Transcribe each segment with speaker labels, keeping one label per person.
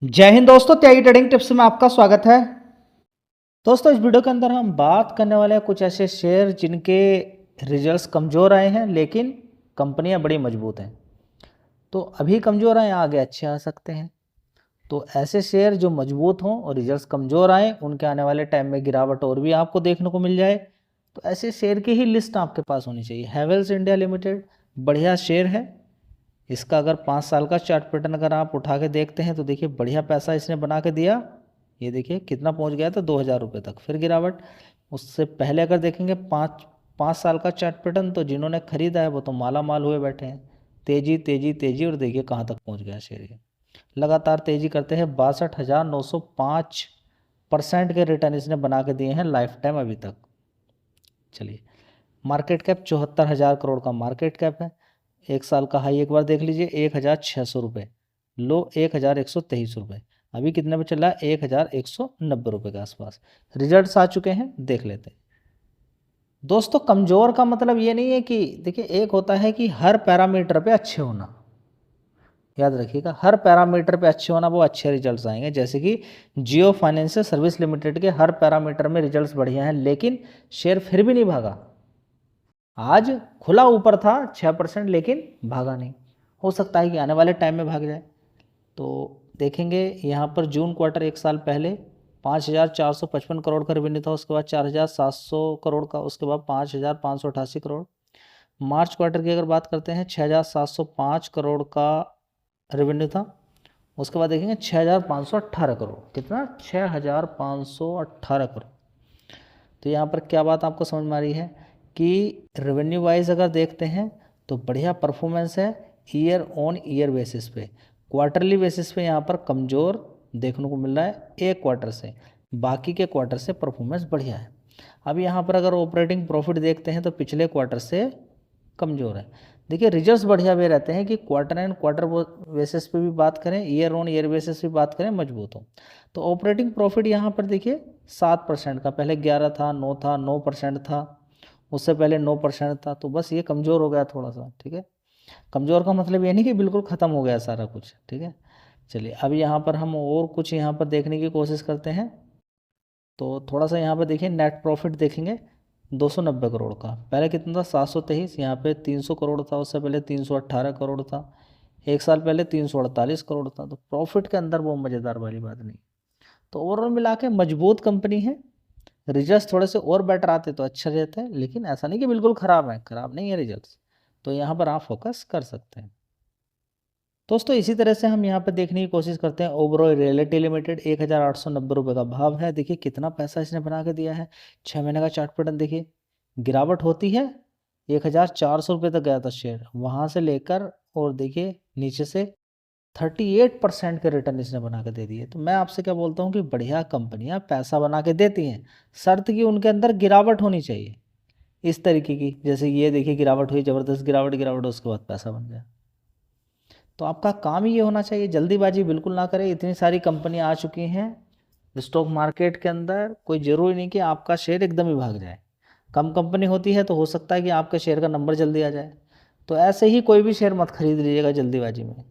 Speaker 1: जय हिंद दोस्तों, त्यागी trading tips में आपका स्वागत है। दोस्तों, इस वीडियो के अंदर हम बात करने वाले हैं कुछ ऐसे शेयर जिनके रिजल्ट्स कमज़ोर आए हैं लेकिन कंपनियां बड़ी मजबूत हैं। तो अभी कमज़ोर आए, आगे अच्छे आ सकते हैं। तो ऐसे शेयर जो मजबूत हों और रिजल्ट्स कमज़ोर आए, उनके आने वाले टाइम में गिरावट और भी आपको देखने को मिल जाए, तो ऐसे शेयर की ही लिस्ट आपके पास होनी चाहिए। हैवेल्स इंडिया लिमिटेड बढ़िया शेयर है। इसका अगर 5 साल का चार्ट पैटर्न अगर आप उठा के देखते हैं तो देखिए बढ़िया पैसा इसने बना के दिया। ये देखिए कितना पहुंच गया था, 2000 रुपये तक, फिर गिरावट। उससे पहले अगर देखेंगे 5 साल का चार्ट पैटर्न, तो जिन्होंने खरीदा है वो तो माला माल हुए बैठे हैं। तेजी तेजी तेजी, और देखिए कहाँ तक पहुंच गया शेयर। ये लगातार तेजी करते हैं। 62,905% के रिटर्न इसने बना के दिए हैं लाइफ टाइम अभी तक। चलिए, मार्केट कैप 74,000 करोड़ का मार्केट कैप है। एक साल का हाई एक बार देख लीजिए, 1,600 रुपये। लो 1,123 रुपये। अभी कितने पे चला है? 1,190 रुपये के आसपास। रिजल्ट्स आ चुके हैं, देख लेते हैं। दोस्तों, कमज़ोर का मतलब ये नहीं है कि, देखिए, एक होता है कि हर पैरामीटर पे अच्छे होना। याद रखिएगा, हर पैरामीटर पे अच्छे होना, वो अच्छे रिजल्ट्स आएंगे। जैसे कि जियो फाइनेंशियल सर्विस लिमिटेड के हर पैरामीटर में रिजल्ट्स बढ़िया हैं, लेकिन शेयर फिर भी नहीं भागा। आज खुला ऊपर था 6%, लेकिन भागा नहीं। हो सकता है कि आने वाले टाइम में भाग जाए। तो देखेंगे यहाँ पर जून क्वार्टर एक साल पहले 5,455 करोड़ का रेवेन्यू था, उसके बाद 4,700 करोड़ का, उसके बाद 5,588 करोड़। मार्च क्वार्टर की अगर बात करते हैं, 6,705 करोड़ का रेवेन्यू था। उसके बाद देखेंगे 6,518 करोड़। कितना? 6,518 करोड़। तो यहाँ पर क्या बात आपको समझ में आ रही है कि रेवेन्यू वाइज अगर देखते हैं तो बढ़िया परफॉर्मेंस है ईयर ऑन ईयर बेसिस पे। क्वार्टरली बेसिस पे यहाँ पर कमज़ोर देखने को मिल रहा है एक क्वार्टर से, बाकी के क्वार्टर से परफॉर्मेंस बढ़िया है। अब यहाँ पर अगर ऑपरेटिंग प्रॉफिट देखते हैं तो पिछले क्वार्टर से कमज़ोर है। देखिए, रिजल्ट्स बढ़िया भी रहते हैं कि क्वार्टर एंड क्वार्टर बेसिस पे भी बात करें, ईयर ऑन ईयर बेसिस पे बात करें, मजबूत हो। तो ऑपरेटिंग प्रॉफिट यहाँ पर देखिए 7% का, पहले 11 था, 9 था, 9% था, उससे पहले 9% था। तो बस ये कमज़ोर हो गया थोड़ा सा। ठीक है, कमज़ोर का मतलब ये नहीं कि बिल्कुल ख़त्म हो गया सारा कुछ। ठीक है, चलिए अब यहाँ पर हम और कुछ यहाँ पर देखने की कोशिश करते हैं। तो थोड़ा सा यहाँ पर देखिए, नेट प्रॉफिट देखेंगे 290 करोड़ का। पहले कितना था? 723। यहाँ पे 300 करोड़ था, उससे पहले 318 करोड़ था, एक साल पहले 348 करोड़ था। तो प्रॉफिट के अंदर वो मज़ेदार वाली बात नहीं। तो ओवरऑल मिला के मजबूत कंपनी है। रिजल्ट्स थोड़े से और बेटर आते तो अच्छा रहता है, लेकिन ऐसा नहीं कि बिल्कुल ख़राब है, ख़राब नहीं है रिजल्ट्स। तो यहाँ पर आप फोकस कर सकते हैं। दोस्तों, इसी तरह से हम यहाँ पर देखने की कोशिश करते हैं ओबरॉय रियल्टी लिमिटेड। 1,890 का भाव है। देखिए कितना पैसा इसने बना के दिया है। 6 महीने का चार्ट पैटर्न देखिए, गिरावट होती है, 1,400 रुपये तक गया था शेयर, वहाँ से लेकर, और देखिए नीचे से 38% के रिटर्न इसने बना के दे दिए। तो मैं आपसे क्या बोलता हूँ कि बढ़िया कंपनियाँ पैसा बना के देती हैं, शर्त की उनके अंदर गिरावट होनी चाहिए इस तरीके की। जैसे ये देखिए, गिरावट हुई, ज़बरदस्त गिरावट, गिरावट, उसके बाद पैसा बन गया। तो आपका काम ही ये होना चाहिए, जल्दीबाजी बिल्कुल ना करें। इतनी सारी कंपनियां आ चुकी हैं स्टॉक मार्केट के अंदर, कोई ज़रूरी नहीं कि आपका शेयर एकदम ही भाग जाए। कम कंपनी होती है तो हो सकता है कि आपके शेयर का नंबर जल्दी आ जाए। तो ऐसे ही कोई भी शेयर मत खरीद लीजिएगा जल्दीबाजी में।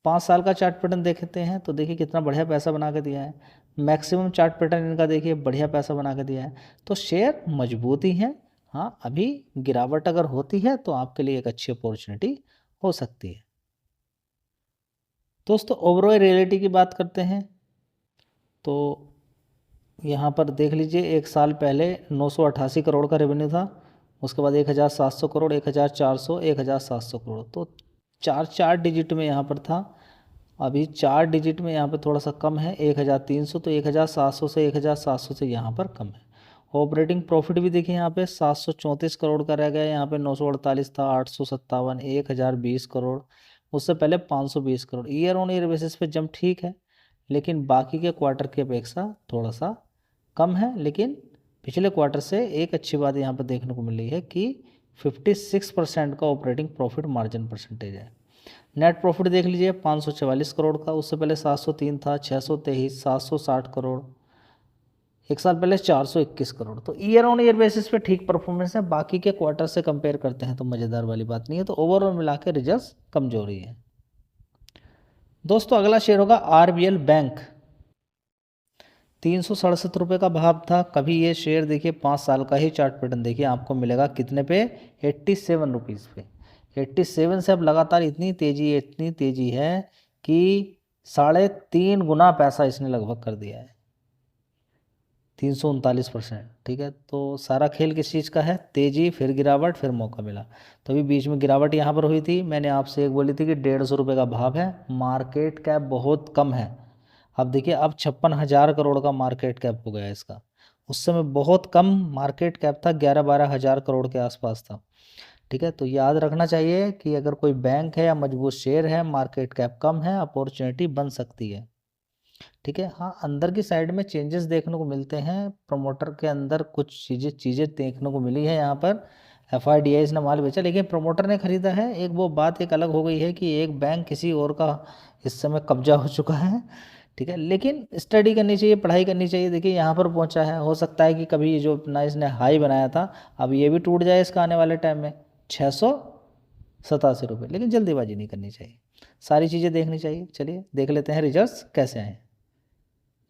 Speaker 1: 5 साल का चार्ट पैटर्न देखते हैं तो देखिए कितना बढ़िया पैसा बना के दिया है। मैक्सिमम चार्ट पैटर्न इनका देखिए बढ़िया पैसा बना के दिया है। तो शेयर मजबूत ही हैं। हाँ, अभी गिरावट अगर होती है तो आपके लिए एक अच्छी अपॉर्चुनिटी हो सकती है। दोस्तों, ओबरॉय रियल्टी की बात करते हैं तो यहाँ पर देख लीजिए, एक साल पहले 988 करोड़ का रेवेन्यू था, उसके बाद 1,700 करोड़, 1,400, 1,700 करोड़। तो चार चार डिजिट में यहाँ पर था। अभी 4 डिजिट में यहाँ पर थोड़ा सा कम है, 1,300। तो 1,700 से 1,700 से यहाँ पर कम है। ऑपरेटिंग प्रॉफिट भी देखिए, यहाँ पे 734 करोड़ का रह गया, यहाँ पे 948 था, 857, 1,020 करोड़, उससे पहले 520 crore. Year on year basis पे जंप ठीक है, लेकिन बाकी के क्वार्टर की अपेक्षा थोड़ा सा कम है। लेकिन पिछले क्वार्टर से एक अच्छी बात यहाँ पर देखने को मिली है कि 56% का ऑपरेटिंग प्रॉफिट मार्जिन परसेंटेज है। नेट प्रॉफिट देख लीजिए 544 करोड़ का, उससे पहले 703 था, 623, 760 करोड़, एक साल पहले 421 करोड़। तो ईयर ऑन ईयर बेसिस पे ठीक परफॉर्मेंस है, बाकी के क्वार्टर से कंपेयर करते हैं तो मज़ेदार वाली बात नहीं है। तो ओवरऑल मिला के रिजल्ट कमजोरी है। दोस्तों अगला शेयर होगा आरबीएल बैंक। 367 रुपये का भाव था। कभी ये शेयर देखिए 5 साल का ही चार्ट पैटर्न देखिए आपको मिलेगा कितने पे, 87 रुपीज़ पे। 87 से अब लगातार इतनी तेज़ी है कि 3.5 गुना पैसा इसने लगभग कर दिया है, 339%। ठीक है, तो सारा खेल किस चीज़ का है, तेज़ी फिर गिरावट फिर मौका मिला। तो अभी बीच में गिरावट यहाँ पर हुई थी, मैंने आपसे एक बोली थी कि 150 रुपये का भाव है, मार्केट कैप बहुत कम है। अब देखिए अब 56,000 करोड़ का मार्केट कैप हो गया इसका। उस समय बहुत कम मार्केट कैप था, 11-12 हज़ार करोड़ के आसपास था। ठीक है, तो याद रखना चाहिए कि अगर कोई बैंक है या मजबूत शेयर है, मार्केट कैप कम है, अपॉर्चुनिटी बन सकती है। ठीक है, हाँ अंदर की साइड में चेंजेस देखने को मिलते हैं, प्रमोटर के अंदर कुछ चीज़ें देखने को मिली है। यहाँ पर FIDI ने माल बेचा लेकिन प्रमोटर ने खरीदा है। एक वो बात एक अलग हो गई है कि एक बैंक किसी और का इस समय कब्जा हो चुका है। ठीक है, लेकिन स्टडी करनी चाहिए, पढ़ाई करनी चाहिए। देखिए यहाँ पर पहुँचा है, हो सकता है कि कभी जो अपना इसने हाई बनाया था अब ये भी टूट जाए इसका आने वाले टाइम में 687 रुपये, लेकिन जल्दीबाजी नहीं करनी चाहिए, सारी चीज़ें देखनी चाहिए। चलिए देख लेते हैं रिजल्ट्स कैसे आए।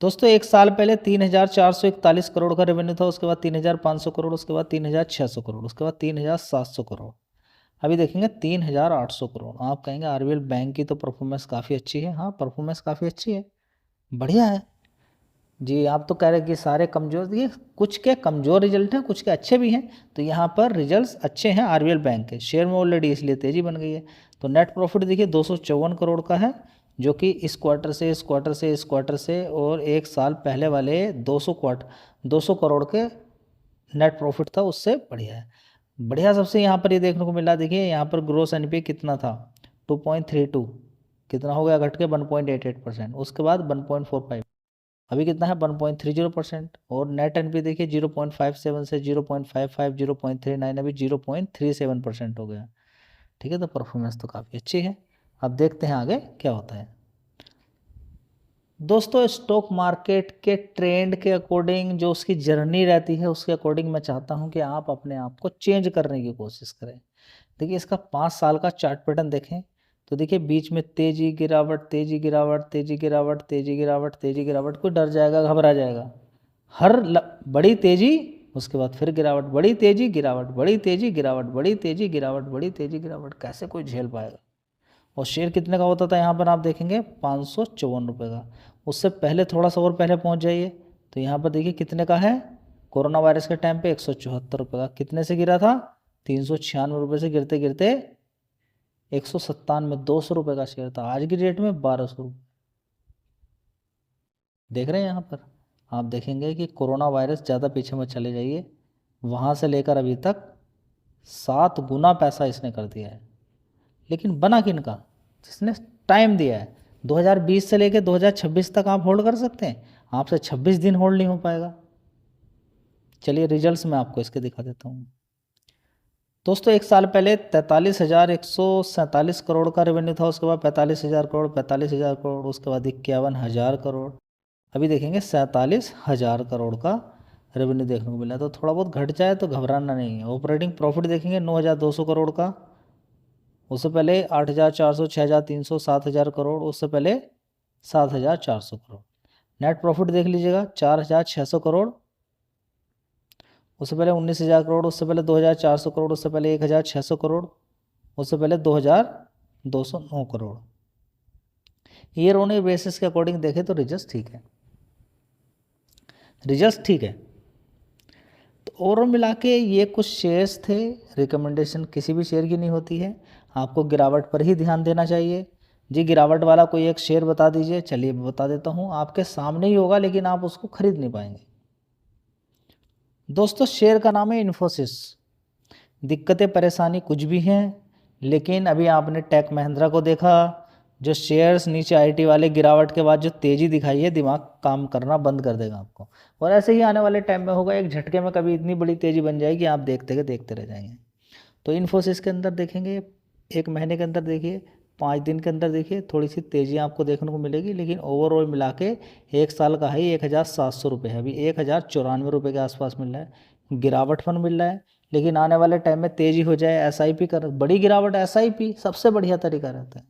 Speaker 1: दोस्तों एक साल पहले 3,441 करोड़ का रेवेन्यू था, उसके बाद 3,500 करोड़, उसके बाद 3,600 करोड़, उसके बाद 3,700 करोड़, अभी देखेंगे 3,800 करोड़। आप कहेंगे आरबीएल बैंक की तो परफॉर्मेंस काफ़ी अच्छी है। हाँ परफॉर्मेंस काफ़ी अच्छी है, बढ़िया है जी। आप तो कह रहे हैं कि सारे कमज़ोर, देखिए कुछ के कमज़ोर रिजल्ट हैं, कुछ के अच्छे भी हैं। तो यहाँ पर रिजल्ट्स अच्छे हैं आरबीएल बैंक के। शेयर में ऑलरेडी इसलिए तेज़ी बन गई है। तो नेट प्रॉफिट देखिए 254 करोड़ का है, जो कि इस क्वार्टर से इस क्वार्टर से इस क्वार्टर से और एक साल पहले वाले 200 करोड़ के नेट प्रॉफिट था, उससे बढ़िया है। बढ़िया सबसे यहाँ पर ये देखने को मिला, देखिए यहाँ पर ग्रोस एनपीए कितना था 2.32, कितना हो गया घट के 1.88%। उसके बाद 1.45, अभी कितना है 1.30%। और नेट एनपीए देखिए 0.57 से 0.55, 0.39, अभी 0.37% हो गया। ठीक है, तो परफॉर्मेंस तो काफ़ी अच्छी है। अब देखते हैं आगे क्या होता है। दोस्तों स्टॉक मार्केट के ट्रेंड के अकॉर्डिंग जो उसकी जर्नी रहती है, उसके अकॉर्डिंग मैं चाहता हूं कि आप अपने आप को चेंज करने की कोशिश करें। देखिए इसका 5 साल का चार्ट पैटर्न देखें तो देखिए बीच में तेजी गिरावट, तेजी गिरावट, तेजी गिरावट, तेजी गिरावट, तेजी गिरावट, कोई डर जाएगा, घबरा जाएगा। बड़ी तेजी, उसके बाद फिर गिरावट, बड़ी तेजी गिरावट, बड़ी तेजी गिरावट, बड़ी तेजी गिरावट, बड़ी तेजी गिरावट, कैसे कोई झेल पाएगा। और शेयर कितने का होता था यहाँ पर आप देखेंगे 554 रुपये का। उससे पहले थोड़ा सा और पहले पहुँच जाइए तो यहाँ पर देखिए कितने का है, कोरोना वायरस के टाइम पे 174 रुपये का। कितने से गिरा था, 396 रुपये से गिरते गिरते 197, 200 रुपये का शेयर था। आज की डेट में 1200 रुपये। देख रहे हैं यहाँ पर आप देखेंगे कि कोरोना वायरस, ज़्यादा पीछे मत चले जाइए, वहाँ से लेकर अभी तक 7 गुना पैसा इसने कर दिया है। लेकिन बना किन का, जिसने टाइम दिया है। 2020 से लेकर 2026 तक आप होल्ड कर सकते हैं, आपसे 26 दिन होल्ड नहीं हो पाएगा। चलिए रिजल्ट्स मैं आपको इसके दिखा देता हूँ। दोस्तों एक साल पहले 43,147 करोड़ का रेवेन्यू था, उसके बाद 45,000 करोड़, 45,000 करोड़, उसके बाद 51,000 करोड़, अभी देखेंगे 47,000 करोड़ का रेवेन्यू देखने को मिला है। तो थोड़ा बहुत घट जाए तो घबराना नहीं है। ऑपरेटिंग प्रॉफिट देखेंगे 9,200 करोड़ का, उससे पहले 8,400, 6,300, 7,000 करोड़, उससे पहले 7,400 करोड़। नेट प्रॉफिट देख लीजिएगा 4,600 करोड़, उससे पहले 19,000 करोड़, उससे पहले 2,400 करोड़, उससे पहले 1,600 करोड़, उससे पहले 2,209 crore. Year on year basis के अकॉर्डिंग देखें तो रिजल्ट ठीक है, रिजल्ट ठीक है। तो ओवरऑल मिला के ये कुछ शेयर्स थे। रिकमेंडेशन किसी भी शेयर की नहीं होती है, आपको गिरावट पर ही ध्यान देना चाहिए। जी गिरावट वाला कोई एक शेयर बता दीजिए। चलिए बता देता हूँ, आपके सामने ही होगा लेकिन आप उसको खरीद नहीं पाएंगे। दोस्तों शेयर का नाम है इन्फोसिस। दिक्कतें परेशानी कुछ भी हैं, लेकिन अभी आपने टेक महिंद्रा को देखा, जो शेयर्स नीचे आईटी वाले गिरावट के बाद जो तेज़ी दिखाई है, दिमाग काम करना बंद कर देगा आपको। और ऐसे ही आने वाले टाइम में होगा, एक झटके में कभी इतनी बड़ी तेज़ी बन जाएगी आप देखते रह जाएंगे। तो इन्फोसिस के अंदर देखेंगे, एक महीने के अंदर देखिए, 5 दिन के अंदर देखिए, थोड़ी सी तेज़ी आपको देखने को मिलेगी। लेकिन ओवरऑल मिला के एक साल का हाई 1,700 रुपये है, अभी 1,094 रुपये के आसपास मिल रहा है। गिरावट फंड मिल रहा है, लेकिन आने वाले टाइम में तेज़ी हो जाए, एसआईपी कर, बड़ी गिरावट एसआईपी सबसे बढ़िया तरीका रहता है।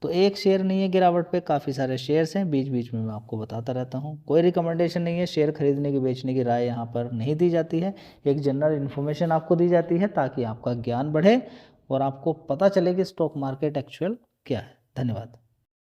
Speaker 1: तो एक शेयर नहीं है गिरावट पे, काफ़ी सारे शेयर्स हैं, बीच बीच में मैं आपको बताता रहता हूँ। कोई रिकमेंडेशन नहीं है, शेयर खरीदने की बेचने की राय यहाँ पर नहीं दी जाती है, एक जनरल इन्फॉर्मेशन आपको दी जाती है ताकि आपका ज्ञान बढ़े और आपको पता चले कि स्टॉक मार्केट एक्चुअल क्या है। धन्यवाद।